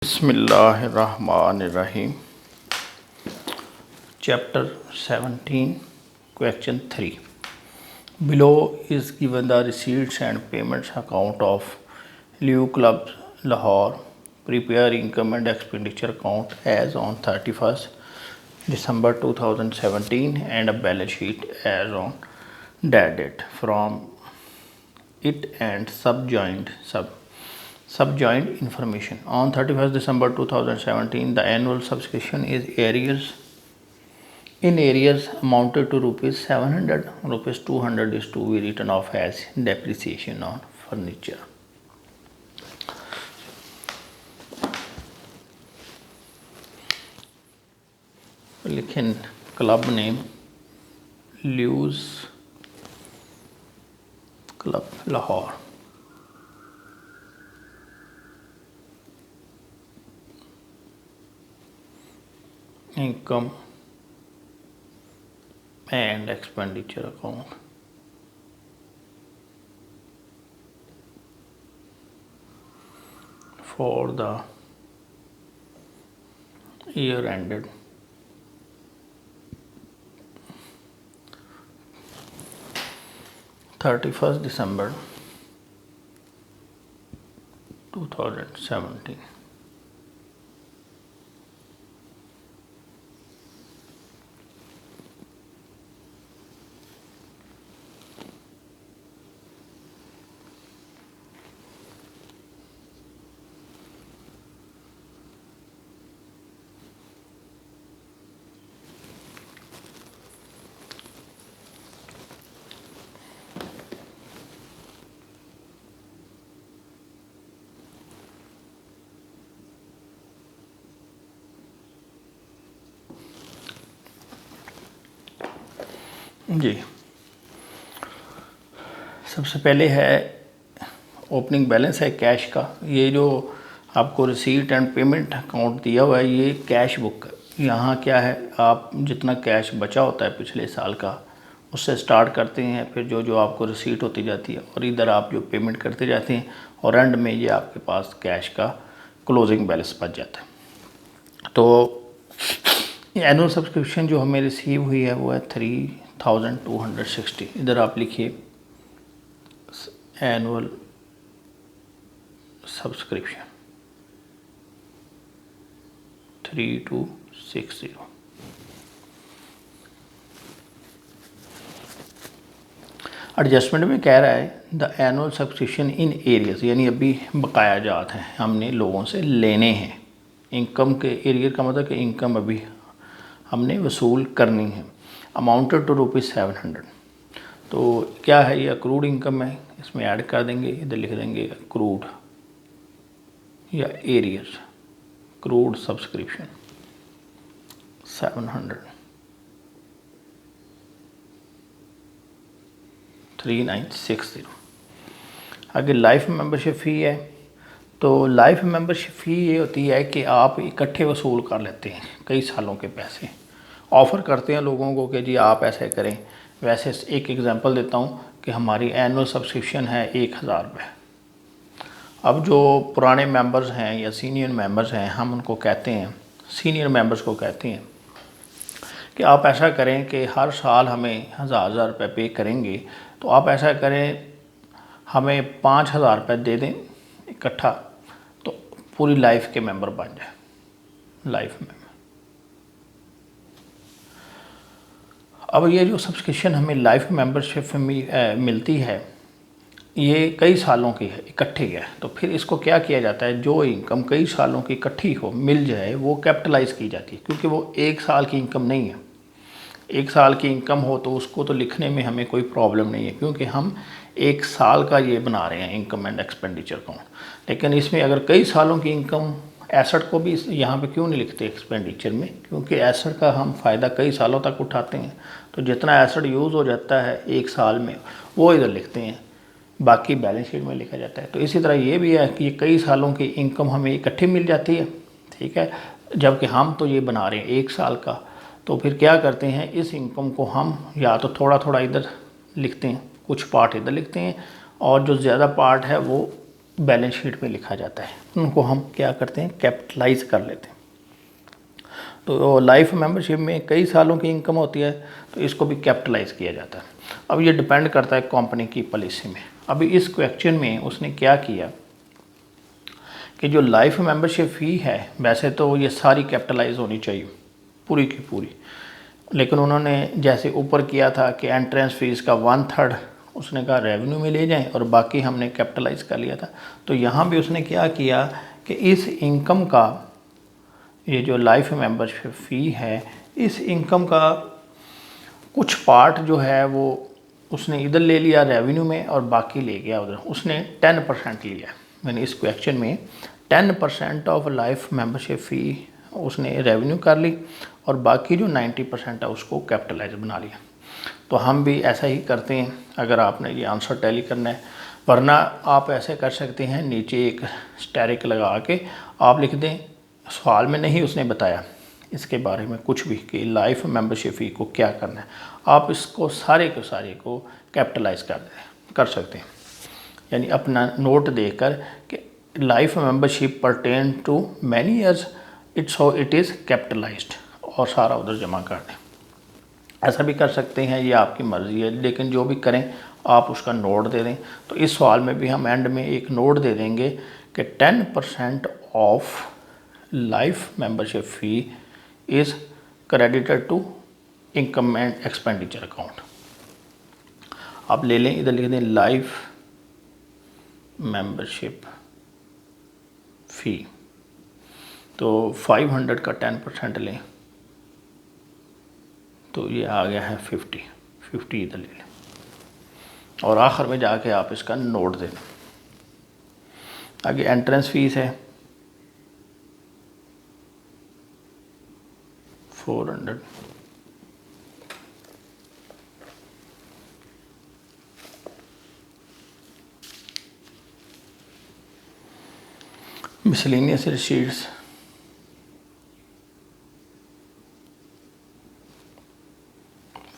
Bismillahirrahmanirrahim. Chapter 17, Question 3. Below is given the receipts and payments account of Liu Club Lahore. Prepare income and expenditure account as on 31st December 2017 and a balance sheet as on that date. From it and subjoined information. On 31st December 2017, the annual subscription in arrears amounted to rupees 700. Rupees 200 is to be written off as depreciation on furniture. लिखें club name ल्यूज club Lahore. Income and expenditure account for the year ended 31st December 2017. जी, सबसे पहले है opening balance है cash का. ये जो आपको receipt and payment account दिया हुआ है ये कैश बुक है. यहाँ क्या है, आप जितना कैश बचा होता है पिछले साल का उससे स्टार्ट करते हैं, फिर जो जो आपको रिसीट होती जाती है और इधर आप जो पेमेंट करते जाते हैं और एंड में ये आपके पास कैश का क्लोजिंग बैलेंस बच जाता है. तो एनुअल सब्सक्रिप्शन जो हमें रिसीव हुई है वो है 3260. इधर आप लिखिए एनुअल सब्सक्रिप्शन 3260. एडजस्टमेंट में कह रहा है the annual subscription in arrears, यानी अभी बकाया जात हैं हमने लोगों से लेने हैं. इनकम के एरियर का मतलब कि इनकम अभी हमने वसूल करनी है. Amounted to rupees 700. तो क्या है, ये अक्रूड इनकम है, इसमें ऐड कर देंगे, इधर लिख देंगे अक्रूड या एरियर्स. Accrued subscription 700 3960. आगे लाइफ मेंबरशिप फ़ी है. तो लाइफ मेंबरशिप फ़ी ये होती है कि आप इकट्ठे वसूल कर लेते हैं कई सालों के पैसे, ऑफ़र करते हैं लोगों को कि जी आप ऐसे करें. वैसे एक एग्जांपल देता हूँ कि हमारी एनुअल सब्सक्रिप्शन है 1000 रुपये. अब जो पुराने मेंबर्स हैं या सीनियर मेंबर्स हैं, हम उनको कहते हैं, सीनियर मेंबर्स को कहते हैं कि आप ऐसा करें कि हर साल हमें 1000 रुपये पे करेंगे. तो आप ऐसा करें, हमें 5000 रुपये दे दें इकट्ठा, तो पूरी लाइफ के मेंबर बन जाए. लाइफ में अब ये जो सब्सक्रिप्शन हमें लाइफ मेंबरशिप में मिलती है ये कई सालों की है, इकट्ठी है. तो फिर इसको क्या किया जाता है, जो इनकम कई सालों की इकट्ठी हो मिल जाए वो कैपिटलाइज की जाती है, क्योंकि वो एक साल की इनकम नहीं है. एक साल की इनकम हो तो उसको तो लिखने में हमें कोई प्रॉब्लम नहीं है, क्योंकि हम एक साल का ये बना रहे हैं इनकम एंड एक्सपेंडिचर अकाउंट. लेकिन इसमें अगर कई सालों की इनकम, एसेट को भी यहाँ पे क्यों नहीं लिखते एक्सपेंडिचर में, क्योंकि एसेट का हम फ़ायदा कई सालों तक उठाते हैं. तो जितना एसेट यूज़ हो जाता है एक साल में वो इधर लिखते हैं, बाकी बैलेंस शीट में लिखा जाता है. तो इसी तरह ये भी है कि ये कई सालों की इनकम हमें इकट्ठी मिल जाती है, ठीक है, जबकि हम तो ये बना रहे हैं एक साल का. तो फिर क्या करते हैं, इस इनकम को हम या तो थोड़ा थोड़ा इधर लिखते हैं, कुछ पार्ट इधर लिखते हैं, और जो ज़्यादा पार्ट है वो बैलेंस शीट में लिखा जाता है, उनको हम क्या करते हैं, कैपिटलाइज कर लेते हैं। तो लाइफ मेंबरशिप में कई सालों की इनकम होती है, तो इसको भी कैपिटलाइज किया जाता है। अब ये डिपेंड करता है कंपनी की पॉलिसी में। अभी इस क्वेश्चन में उसने क्या किया कि जो लाइफ मेंबरशिप फ़ी है, वैसे तो ये सारी कैपिटलाइज होनी चाहिए, पूरी की पूरी, लेकिन उन्होंने जैसे ऊपर किया था कि एंट्रेंस फीस का 1/3 उसने कहा रेवेन्यू में ले जाएं और बाकी हमने कैपिटलाइज कर लिया था। तो यहाँ भी उसने क्या किया कि इस इनकम का, ये जो लाइफ मेंबरशिप फ़ी है, इस इनकम का कुछ पार्ट जो है वो उसने इधर ले लिया रेवेन्यू में और बाकी ले गया उधर। उसने 10% लिया, मैंने इस क्वेश्चन में 10% ऑफ लाइफ मेंबरशिप फ़ी उसने रेवेन्यू कर ली और बाकी जो 90% है उसको कैपिटलाइज बना लिया। तो हम भी ऐसा ही करते हैं अगर आपने ये आंसर टैली करना है। वरना आप ऐसे कर सकते हैं, नीचे एक स्टेरिक लगा के आप लिख दें, सवाल में नहीं उसने बताया इसके बारे में कुछ भी कि लाइफ मेंबरशिप फ़ी को क्या करना है, आप इसको सारे के सारे को कैपिटलाइज कर सकते हैं। यानी अपना नोट देकर कि life membership pertain to many years it is capitalised और सारा उधर जमा कर दें। ऐसा भी कर सकते हैं, ये आपकी मर्ज़ी है, लेकिन जो भी करें आप उसका नोट दे दें। तो इस सवाल में भी हम एंड में एक नोट दे देंगे कि 10% of life membership fee is credited to income and expenditure account. आप ले लें, इधर लिख दें लाइफ मेंबरशिप फ़ी, तो 500 का 10% लें तो ये आ गया है 50 इधर ले लें और आखिर में जाके आप इसका नोट दे दें। आगे एंट्रेंस फीस है 400, मिसलेनियस रिसीट्स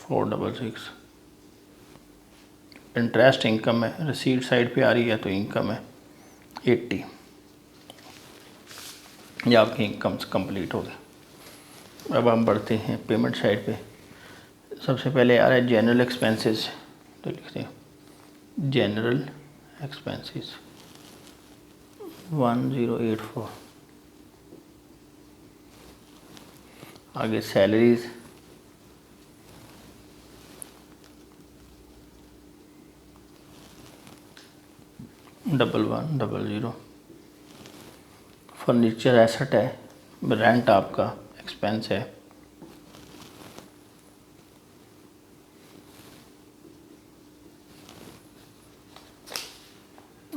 466, इंटरेस्ट इनकम है, रिसीट साइड पे आ रही है तो इनकम है 80। ये आपकी इनकम्स कंप्लीट हो गई। अब हम बढ़ते हैं पेमेंट साइड पे। सबसे पहले आ रहा है जनरल एक्सपेंसेस, तो लिखते हैं जनरल एक्सपेंसेस 1084। आगे सैलरीज 1100। फर्नीचर एसेट है, रेंट आपका एक्सपेंस है।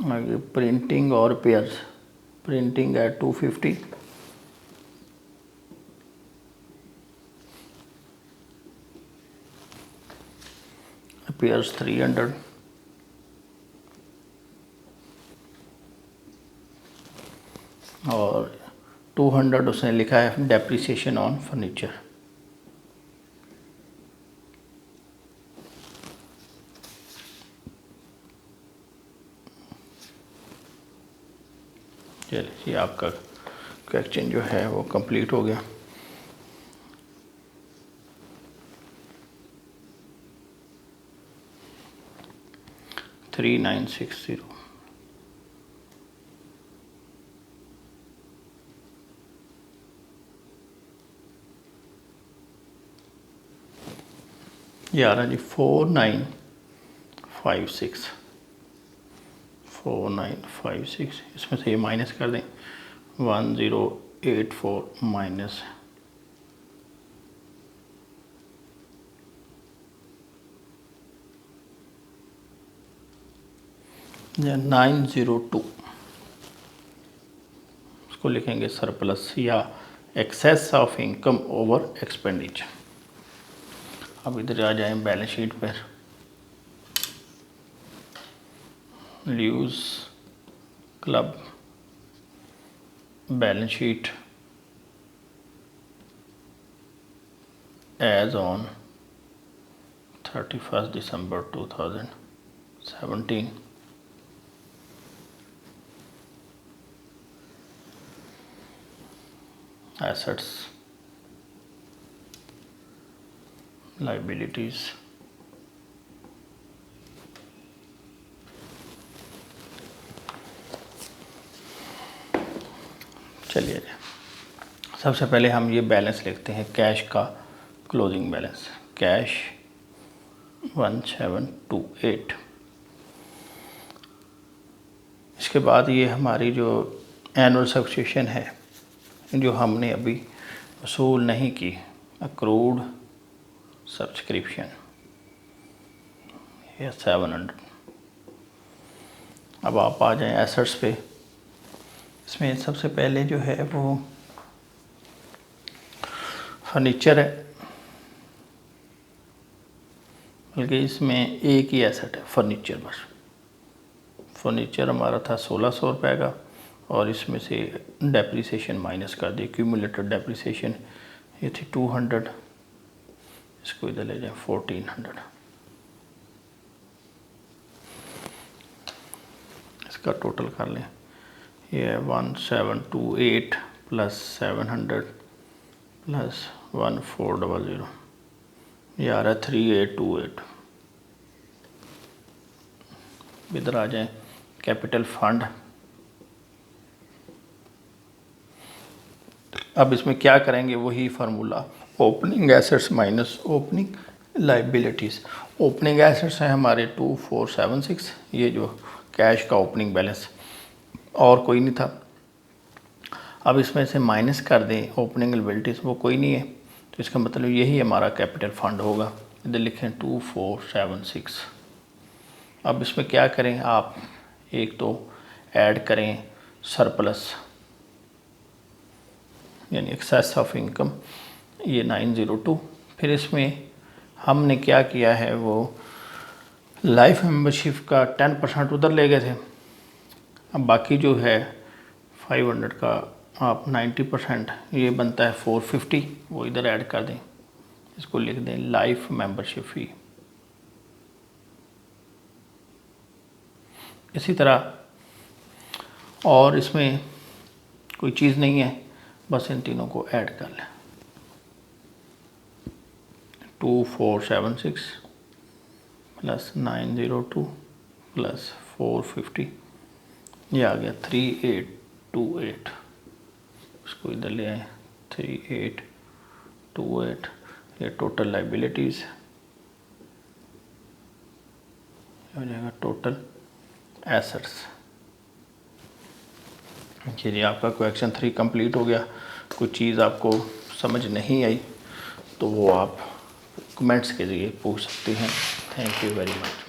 आगे प्रिंटिंग और पेयर्स, प्रिंटिंग है 250, पेयर्स 300, और 200 उसने लिखा है डेप्रिसिएशन ऑन फर्नीचर। चलिए, ये आपका क्वेश्चन जो है वो कंप्लीट हो गया। थ्री 960। ये आ रहा जी 4956, 4956। इसमें से ये माइनस कर दें 1084 माइनस 902, इसको लिखेंगे सरप्लस या excess of income over expenditure. अब इधर आ जाएं बैलेंस शीट पर। ल्यूज club balance sheet as on 31 December 2017। Assets, liabilities, चलिए सबसे पहले हम ये बैलेंस लिखते हैं, कैश का क्लोजिंग बैलेंस, कैश 1728। इसके बाद ये हमारी जो एनुअल सब्सक्रिप्शन है जो हमने अभी वसूल नहीं की, अक्रूड सब्सक्रिप्शन, ये 700। अब आप आ जाएं एसेट्स पे। इसमें सबसे पहले जो है वो फर्नीचर है, बल्कि इसमें एक ही एसेट है फर्नीचर बस। फर्नीचर हमारा था 1600 रुपये का, और इसमें से डेप्रिसिएशन माइनस कर दी, क्यूमुलेटेड डेप्रिसिएशन ये थी 200, इसको इधर ले जाए 1400। इसका टोटल कर लें, ये है 1728 प्लस 700 प्लस 1400, ये आ रहा है 3828। इधर आ जाए कैपिटल फंड। अब इसमें क्या करेंगे, वही formula, opening assets minus opening liabilities. Opening assets हैं हमारे 2476, ये जो कैश का ओपनिंग बैलेंस, और कोई नहीं था। अब इसमें से माइनस कर दें ओपनिंग लाइबिलिटीज़, वो कोई नहीं है, तो इसका मतलब यही हमारा कैपिटल फंड होगा। इधर लिखें 2476। अब इसमें क्या करें आप, एक तो ऐड करें सरप्लस यानी एक्सेस ऑफ इनकम, ये 902। फिर इसमें हमने क्या किया है, वो लाइफ मेंबरशिप का 10% उधर ले गए थे। अब बाकी जो है 500 का आप 90%, ये बनता है 450, वो इधर ऐड कर दें। इसको लिख दें लाइफ मेंबरशिप फ़ी। इसी तरह और इसमें कोई चीज़ नहीं है, बस इन तीनों को ऐड कर लें। 2476 प्लस 902 प्लस 450, ये आ गया 3828। इसको इधर ले आए 3828। ये टोटल लाइबिलिटीज़ हो जाएगा टोटल एसेट्स। चलिए आपका क्वेश्चन 3 कंप्लीट हो गया। कोई चीज़ आपको समझ नहीं आई तो वो आप कमेंट्स के ज़रिए पूछ सकते हैं। Thank you very much.